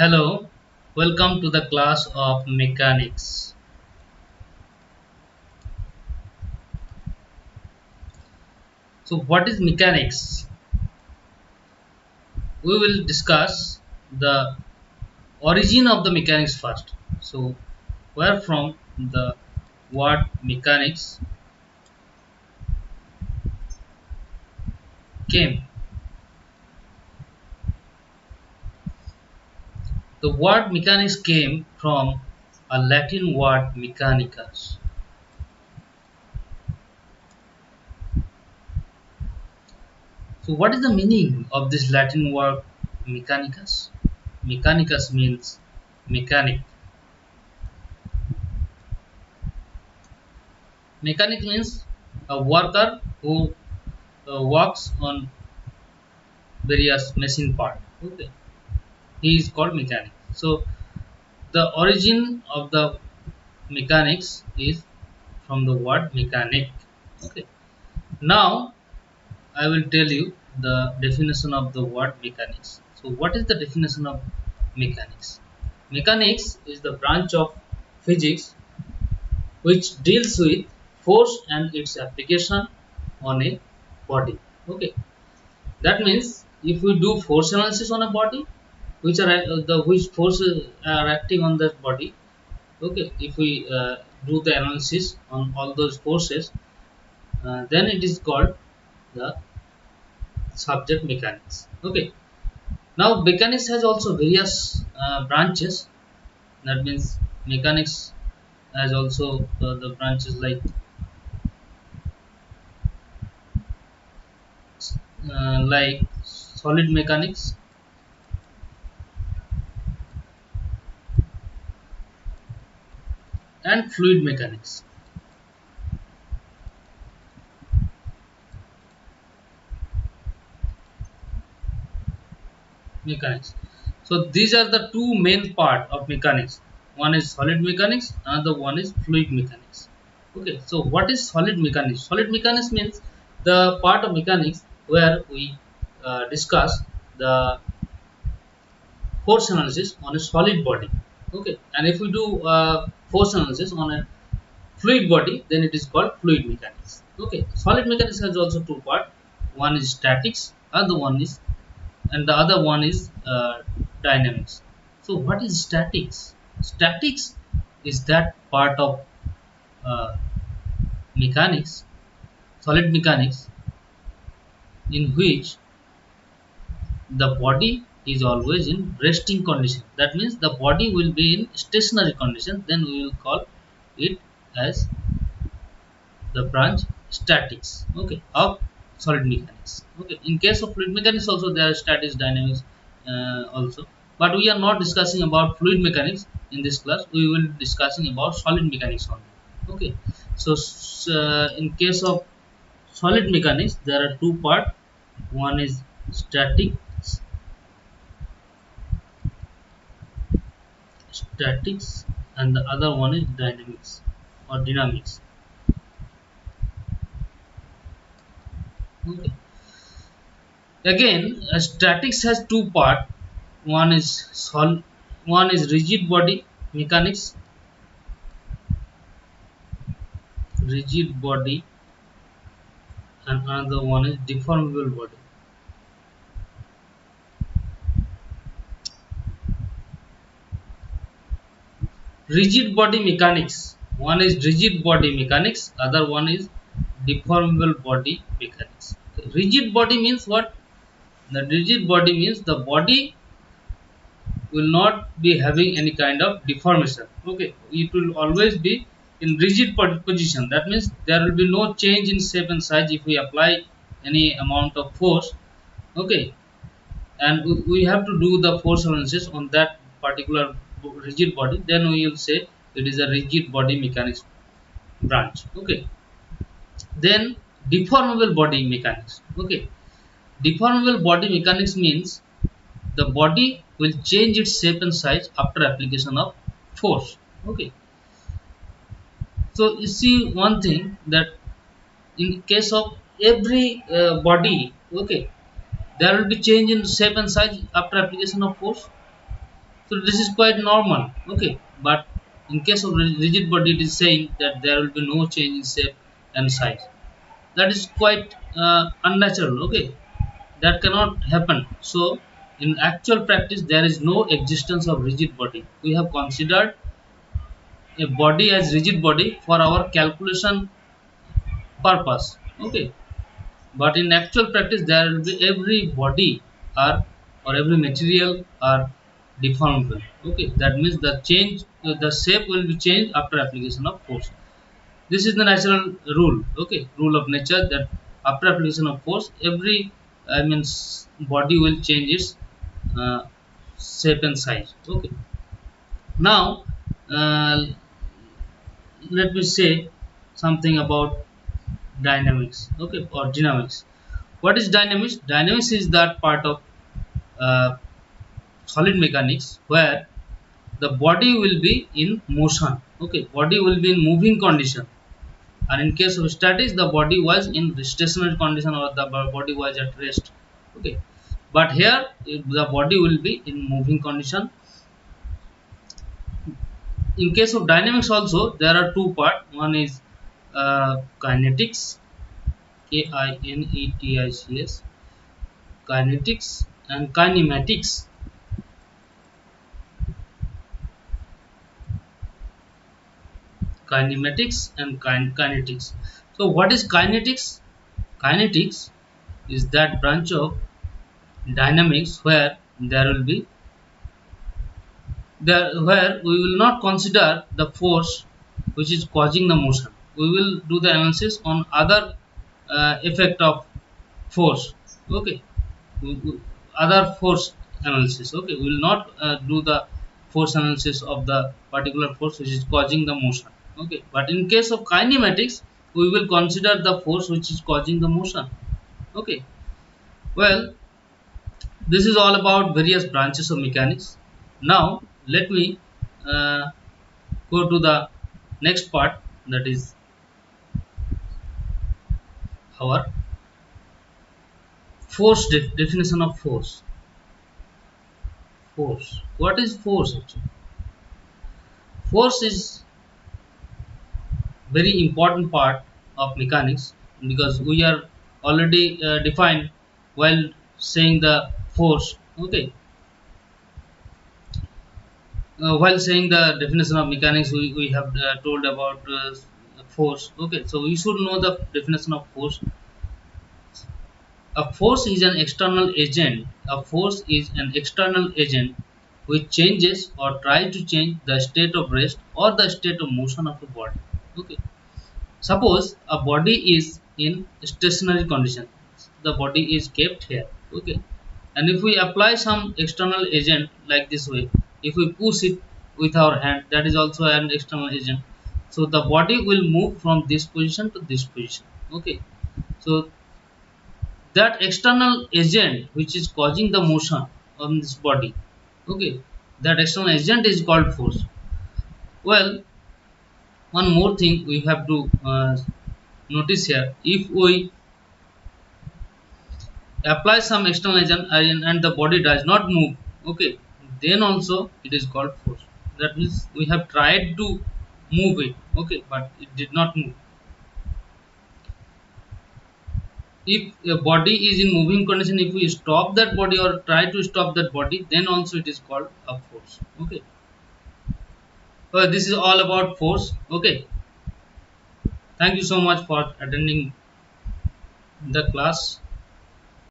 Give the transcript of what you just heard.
Hello, welcome to the class of mechanics. So, what is mechanics? We will discuss the origin of the mechanics first. So, where from the word mechanics came? The word mechanics came from a Latin word mechanicus. So, what is the meaning of this Latin word mechanicus? Mechanicus means mechanic. Mechanic means a worker who works on various machine part. Okay, he is called mechanic. So the origin of the mechanics is from the word mechanic. Okay, now I will tell you the definition of the word mechanics. So what is the definition of mechanics? Mechanics is the branch of physics which deals with force and its application on a body. Okay, that means if we do force analysis on a body, which forces are acting on that body. Okay, if we do the analysis on all those forces, then it is called the subject mechanics. Okay, now mechanics has also various branches. That means mechanics has also the branches like solid mechanics and fluid mechanics. Mechanics. So these are the two main part of mechanics. One is solid mechanics, another one is fluid mechanics. Okay, so what is solid mechanics? Solid mechanics means the part of mechanics where we discuss the force analysis on a solid body. Okay, and if we do force analysis on a fluid body, then it is called fluid mechanics. Okay, solid mechanics has also two part. One is statics, and the other one is dynamics. So what is statics? Statics is that part of uh, mechanics, solid mechanics, in which the body is always in resting condition. That means the body will be in stationary condition. Then we will call it as the branch statics. Okay, of solid mechanics. Okay, in case of fluid mechanics also there are statics, dynamics also, but we are not discussing about fluid mechanics in this class. We will discussing about solid mechanics only. Okay, so in case of solid mechanics there are two part. One is statics and the other one is dynamics or dynamics. Okay, again statics has two part. One is one is rigid body mechanics, rigid body, and another one is deformable body. Rigid body mechanics, one is rigid body mechanics, other one is deformable body mechanics. Rigid body means what? The rigid body means the body will not be having any kind of deformation. Okay, it will always be in rigid position. That means there will be no change in shape and size if we apply any amount of force. Okay, and we have to do the force analysis on that particular rigid body, then we will say it is a rigid body mechanics branch. Okay, then deformable body mechanics. Okay, deformable body mechanics means the body will change its shape and size after application of force. Okay, so you see one thing that in case of every body, okay, there will be change in shape and size after application of force. So this is quite normal, okay. But in case of rigid body, it is saying that there will be no change in shape and size. That is quite unnatural, okay. That cannot happen. So in actual practice, there is no existence of rigid body. We have considered a body as rigid body for our calculation purpose, okay. But in actual practice, there will be every body are or every material are deformable, okay. That means the shape will be changed after application of force. This is the natural rule, okay, rule of nature, that after application of force, every body will change its uh, shape and size, okay. Now uh, let me say something about dynamics, okay, or dynamics. What is dynamics? Dynamics is that part of uh, solid mechanics where the body will be in motion, okay, body will be in moving condition. And in case of statics, the body was in stationary condition, or the body was at rest, okay. But here the body will be in moving condition. In case of dynamics also, there are two part. One is kinetics, kinetics, kinetics, and kinematics. Kinematics and kinetics. So what is kinetics? Kinetics is that branch of dynamics where there will be there where we will not consider the force which is causing the motion. We will do the analysis on other effect of force, okay. Other force analysis, okay. We will not do the force analysis of the particular force which is causing the motion, okay. But in case of kinematics, we will consider the force which is causing the motion, okay. Well, this is all about various branches of mechanics. Now let me uh, go to the next part, that is our definition of force. What is force actually? Force is very important part of mechanics, because we are already defined while saying the force, okay. While saying the definition of mechanics, we have told about force, okay. So we should know the definition of force. A force is an external agent. A force is an external agent which changes or tries to change the state of rest or the state of motion of a body, okay. Suppose a body is in stationary condition, the body is kept here, okay. And if we apply some external agent like this way, if we push it with our hand, that is also an external agent. So the body will move from this position to this position, okay. So that external agent which is causing the motion on this body, okay, that external agent is called force. Well, one more thing we have to notice here: if we apply some external agent and the body does not move, okay, then also it is called force. That means we have tried to move it, okay, but it did not move. If a body is in moving condition, if we stop that body or try to stop that body, then also it is called a force, okay. So this is all about force, okay. Thank you so much for attending the class.